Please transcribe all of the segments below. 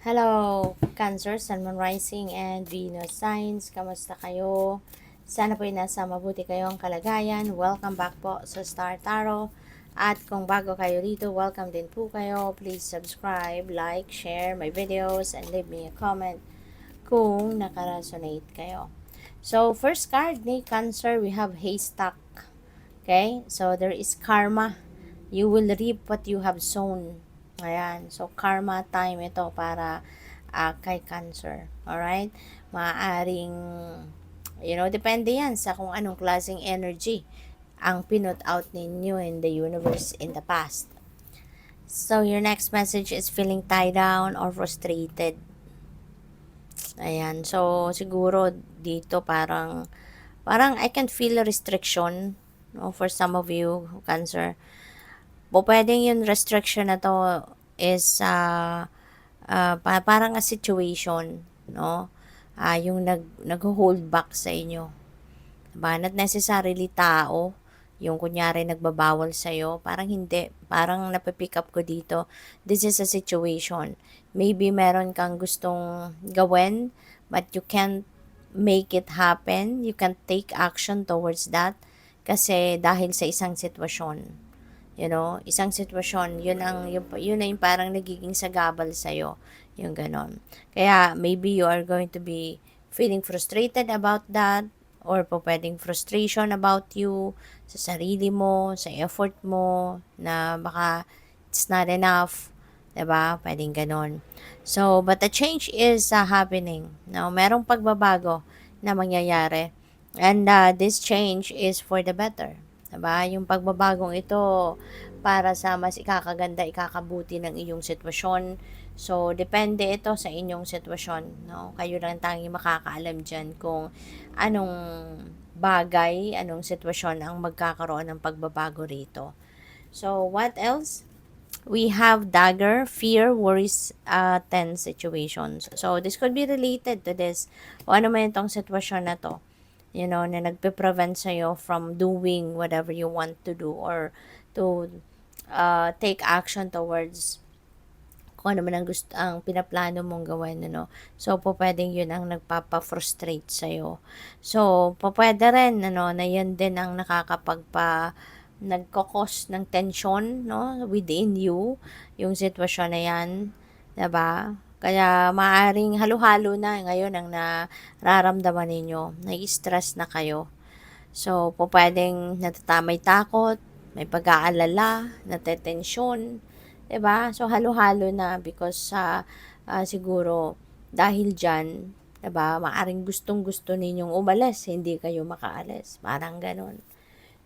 Hello, Cancer, Sun, Moon, Rising, and Venus Signs. Kamusta kayo? Sana po ay nasa mabuti kayong kalagayan. Welcome back po sa Star Tarot. At kung bago kayo rito, welcome din po kayo. Please subscribe, like, share my videos, and leave me a comment kung nakaresonate kayo. So, first card ni Cancer, we have Haystack. Okay? So, there is karma. You will reap what you have sown. Ayan. So, karma time ito para kay Cancer. Alright? Maaaring, depende yan sa kung anong klaseng energy ang pinut out ninyo in the universe in the past. So, your next message is feeling tied down or frustrated. Ayan. So, siguro dito parang I can feel a restriction, no, for some of you, Cancer. Pwedeng yung restriction na to is parang a situation, no? Yung nag-hold back sa inyo. Diba? Not necessarily tao, yung kunyari nagbabawal sa'yo. Parang hindi. Parang napipick up ko dito. This is a situation. Maybe meron kang gustong gawin, but you can't make it happen. You can't take action towards that kasi dahil sa isang sitwasyon. Isang sitwasyon, yun na yung parang nagiging sagabal sa'yo, yung ganon. Kaya, maybe you are going to be feeling frustrated about that, or pwedeng frustration about you, sa sarili mo, sa effort mo, na baka it's not enough, diba? Pwedeng ganon. So, but the change is happening. Now, merong pagbabago na mangyayari. And this change is for the better. Diba? Yung pagbabagong ito para sa mas ikakaganda, ikakabuti ng iyong sitwasyon. So, depende ito sa inyong sitwasyon. No? Kayo lang tanging makakaalam dyan kung anong bagay, anong sitwasyon ang magkakaroon ng pagbabago rito. So, what else? We have dagger, fear, worries, tense situations. So, this could be related to this. O ano man itong sitwasyon na to, na nagpe-prevent sa'yo from doing whatever you want to do or to take action towards kung ano man ang gusto, ang pinaplano mong gawin, So, pwedeng yun ang nagpapa-frustrate sa'yo. So, pwede rin, na yun din ang nagkakos ng tension, within you, yung sitwasyon na yan, diba? Kaya, maaring halo-halo na ngayon ang nararamdaman ninyo. Nai-stress na kayo. So, pwedeng natatamay takot, may pag-aalala, natetensyon, diba? So, halo-halo na because siguro dahil dyan, diba, maaring gustong-gusto ninyong umalis, hindi kayo makaalis. Parang ganun.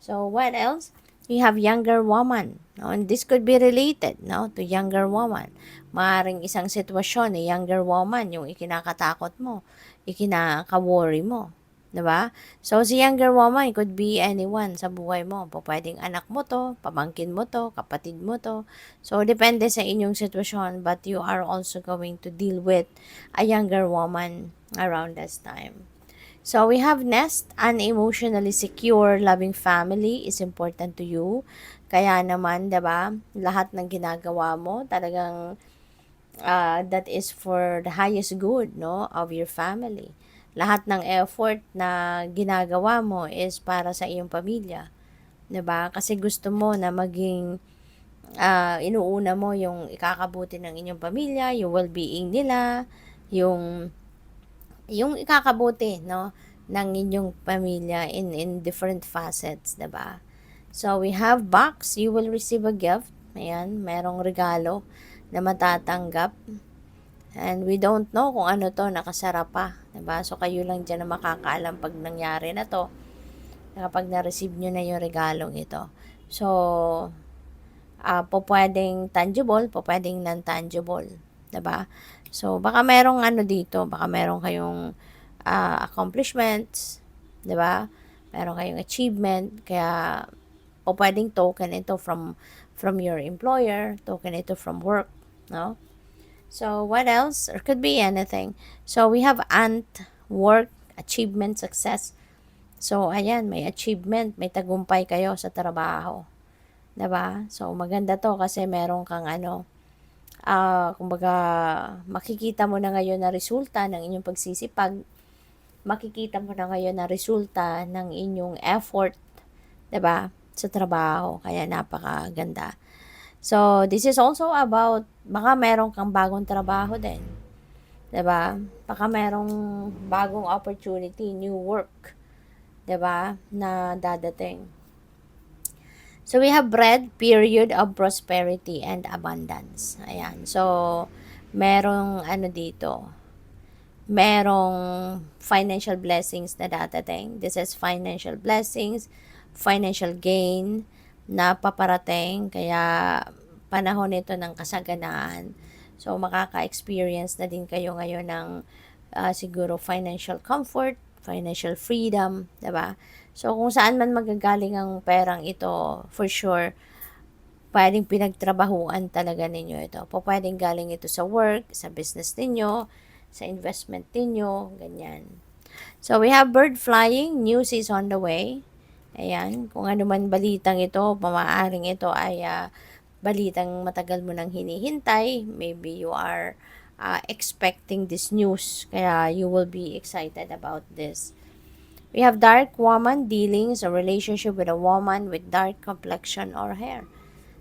So, what else? You have younger woman. No? And this could be related, to younger woman. Maaring isang sitwasyon, younger woman, yung ikinakatakot mo, ikinaka-worry mo. Diba? So, si younger woman, it could be anyone sa buhay mo. Pwedeng anak mo to, pamangkin mo to, kapatid mo to. So, depende sa inyong sitwasyon, but you are also going to deal with a younger woman around this time. So, we have nest, an emotionally secure, loving family is important to you. Kaya naman, diba, lahat ng ginagawa mo, talagang that is for the highest good, of your family. Lahat ng effort na ginagawa mo is para sa iyong pamilya. Diba? Kasi gusto mo na maging inuuna mo yung ikakabuti ng inyong pamilya, yung well-being nila, yung ikakabuti, ng inyong pamilya in different facets, 'di ba? So, we have box, you will receive a gift. Ayan, merong regalo na matatanggap. And we don't know kung ano to, nakasara pa, 'di ba? So, kayo lang diyan na makakaalam pag nangyari na to, kapag na-receive nyo na yung regalong ito. So, pwedeng tangible, pwedeng non-tangible, 'di ba? So, baka merong dito, baka merong kayong accomplishments, 'di ba? Meron kayong achievement, kaya pwedeng token ito from your employer, token ito from work, no? So, what else? Or could be anything. So, we have work, achievement, success. So, ayan, may achievement, may tagumpay kayo sa trabaho. 'Di ba? So, maganda to kasi meron kang kumbaga makikita mo na ngayon na resulta ng inyong pagsisipag, makikita mo na ngayon na resulta ng inyong effort, 'di ba, sa trabaho. Kaya napakaganda. So, this is also about baka meron kang bagong trabaho din, 'di ba? Baka merong bagong opportunity, new work, 'di ba, na dadating. So, we have bread, period of prosperity and abundance. Ayan. So, merong ano dito, merong financial blessings na dadating. This is financial blessings, financial gain na paparating. Kaya, panahon nito ng kasaganaan. So, makaka-experience na din kayo ngayon ng siguro financial comfort, financial freedom, 'di ba? So, kung saan man magagaling ang perang ito, for sure, pwedeng pinagtrabahuan talaga ninyo ito. Pwedeng galing ito sa work, sa business ninyo, sa investment ninyo, ganyan. So, we have bird flying, news is on the way. Ayan, kung ano man balitang ito, maaaring ito ay balitang matagal mo nang hinihintay. Maybe you are expecting this news, kaya you will be excited about this. We have dark woman dealings, a relationship with a woman with dark complexion or hair.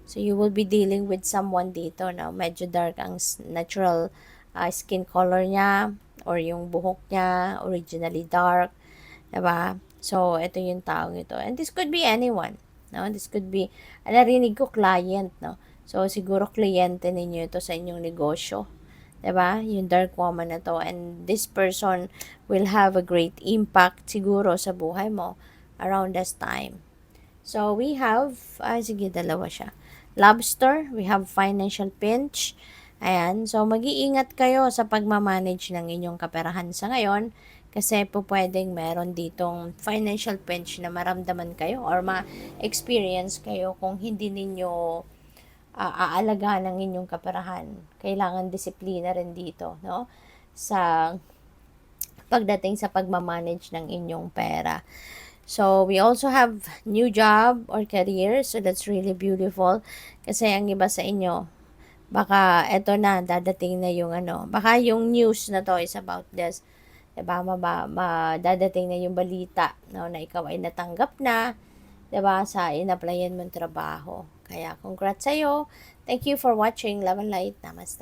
So, you will be dealing with someone dito na medyo dark ang natural skin color niya or yung buhok niya, originally dark, diba? So, ito yung taong ito. And this could be anyone, no? This could be, narinig ko client, no? So, siguro kliyente ninyo ito sa inyong negosyo. 'Di ba? Yung dark woman na to, and this person will have a great impact siguro sa buhay mo around this time. So, we have, sige, dalawa siya. Lobster, we have financial pinch. Ayan, so mag-iingat kayo sa pagmamanage ng inyong kaperahan sa ngayon kasi po pwedeng meron ditong financial pinch na maramdaman kayo or ma-experience kayo kung hindi ninyo aalagaan ng inyong kaperahan. Kailangan disiplina rin dito, no? Sa pagdating sa pagmamanage ng inyong pera. So, we also have new job or career. So, that's really beautiful. Kasi ang iba sa inyo, baka eto na, dadating na yung ano. Baka yung news na to is about this. Diba? Dadating na yung balita, no, na ikaw ay natanggap na, diba, sa in-applyan mong trabaho. Kaya, congrats sa'yo. Thank you for watching. Love and light. Namaste.